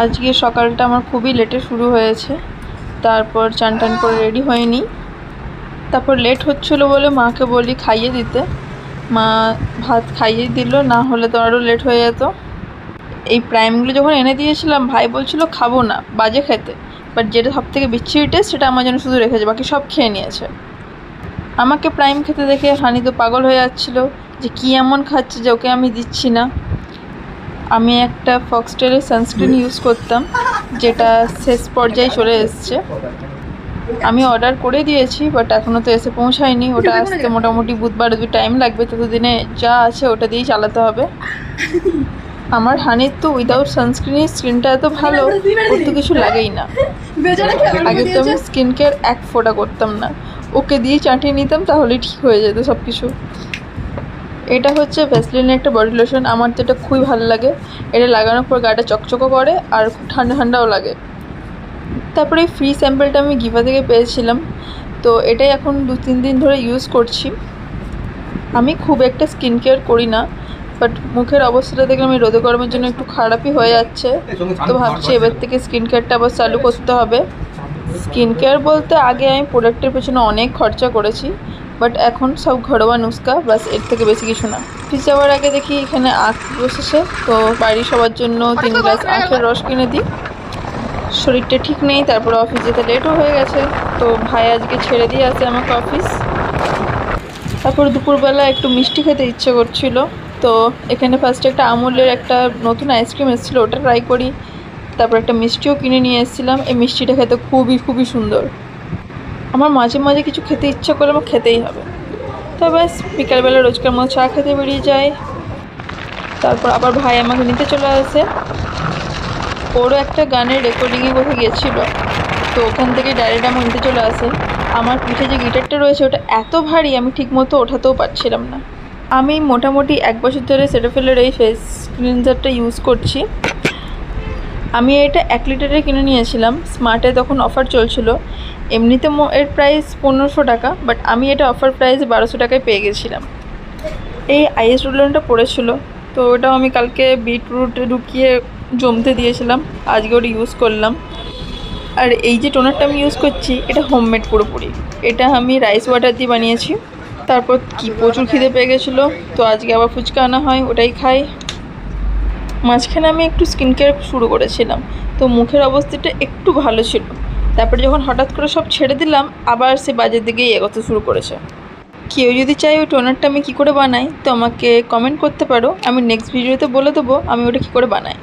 আজকে সকালটা আমার খুবই লেটে শুরু হয়েছে। তারপর চান টান করে রেডি হয়নি, তারপর লেট হচ্ছিলো বলে মাকে বলি খাইয়ে দিতে। মা ভাত খাইয়ে দিল, না হলে তো আরও লেট হয়ে যেত। এই প্রাইমগুলো যখন এনে দিয়েছিলাম, ভাই বলছিল খাবো না, বাজে খেতে, বাট যেটা সব থেকে বিচ্ছিরি টেস্ট সেটা আমার জন্য শুধু রেখেছে, বাকি সব খেয়ে নিয়েছে। আমাকে প্রাইম খেতে দেখে হানি তো পাগল হয়ে যাচ্ছিলো যে কী এমন খাচ্ছে যে ওকে আমি দিচ্ছি না। আমি একটা ফক্সটেলের সানস্ক্রিন ইউজ করতাম, যেটা শেষ পর্যায়ে চলে এসছে। আমি অর্ডার করে দিয়েছি, বাট এখনও তো এসে পৌঁছায়নি। ওটা আসতে মোটামুটি বুধবার টাইম লাগবে, ততদিনে যা আছে ওটা দিয়েই চালাতে হবে। আমার হানির তো উইদাউট সানস্ক্রিনের স্কিনটা এত ভালো, ওর তো কিছু লাগেই না। আগে তো আমি স্কিন কেয়ার এক ফোঁটা করতাম না, ওকে দিয়ে চাটিয়ে নিতাম, তাহলে ঠিক হয়ে যেত সব কিছু। এটা হচ্ছে ভ্যাসলিনের একটা বডি লোশন, আমার তো এটা খুবই ভালো লাগে। এটা লাগানোর পর গাটা চকচকও করে আর খুব ঠান্ডা ঠান্ডাও লাগে। তারপরে এই ফ্রি স্যাম্পেলটা আমি গিভা থেকে পেয়েছিলাম, তো এটাই এখন 2-3 দিন ধরে ইউজ করছি। আমি খুব একটা স্কিন কেয়ার করি না, বাট মুখের অবস্থাটা দেখলাম আমি রোদে গরমের জন্য একটু খারাপই হয়ে যাচ্ছে, তো ভাবছি এবার থেকে স্কিন কেয়ারটা আবার চালু করতে হবে। স্কিন কেয়ার বলতে আগে আমি প্রোডাক্টের পেছনে অনেক খরচা করেছি, বাট এখন সব ঘরোয়া নুস্কা, বাস এর থেকে বেশি কিছু না। অফিস যাওয়ার আগে দেখি এখানে আখ বসেছে, তো বাড়ির সবার জন্য 3 গ্লাস আখের রস কিনে দিই। শরীরটা ঠিক নেই, তারপরে অফিস যেতে লেটও হয়ে গেছে, তো ভাই আজকে ছেড়ে দিয়ে আসে আমাকে অফিস। তারপর দুপুরবেলা একটু মিষ্টি খেতে ইচ্ছে করছিল, তো এখানে ফার্স্টে একটা আমুলের একটা নতুন আইসক্রিম এসেছিলো, ওটা ট্রাই করি। তারপর একটা মিষ্টিও কিনে নিয়ে এসেছিলাম। এই মিষ্টিটা খেতে খুবই সুন্দর। আমার মাঝে মাঝে কিছু খেতে ইচ্ছা করলে আমার খেতেই হবে। তো ব্যাস বিকালবেলা রোজকার মতো চা খেতে বেরিয়ে যায়। তারপর আবার ভাই আমাকে নিতে চলে আসে। ওরও একটা গানের রেকর্ডিংয়ে কোথাও গিয়েছিলো, তো ওখান থেকে ডাইরেক্ট আমাকে নিতে চলে আসে। আমার পিঠে যে গিটারটা রয়েছে ওটা এত ভারী, আমি ঠিক মতো ওঠাতেও পারছিলাম না। আমি মোটামুটি 1 বছর ধরে সেটাফিলের এই ফেস ক্লিনজারটা ইউজ করছি। আমি এটা 1 লিটারে কিনে নিয়েছিলাম, স্মার্টে তখন অফার চলছিল। এমনিতে এর প্রাইস 1500 টাকা, বাট আমি এটা অফার প্রাইস 1200 টাকায় পেয়ে গেছিলাম। এই আইএস রোলনটা পড়েছিল, তো ওটাও আমি কালকে বিটরুটে ঢুকিয়ে জমতে দিয়েছিলাম, আজকে ওটা ইউজ করলাম। আর এই যে টোনারটা আমি ইউজ করছি, এটা হোমমেড পুরোপুরি। এটা আমি রাইস ওয়াটার দিয়ে বানিয়েছি। তারপর কি প্রচুর খিদে পেয়ে গেছিলো, তো আজকে আবার ফুচকা আনা হয়, ওটাই খাই। মাঝখানে আমি একটু স্কিন কেয়ার শুরু করেছিলাম, তো মুখের অবস্থাটা একটু ভালো ছিল। তারপরে যখন হঠাৎ করে সব ছেড়ে দিলাম, আবার সে বাজের দিকেই এগোতে শুরু করেছে। কেউ যদি চাই ওই টোনারটা আমি কী করে বানাই, তো আমাকে কমেন্ট করতে পারো, আমি নেক্সট ভিডিওতে বলে দেবো আমি ওটা কী করে বানাই।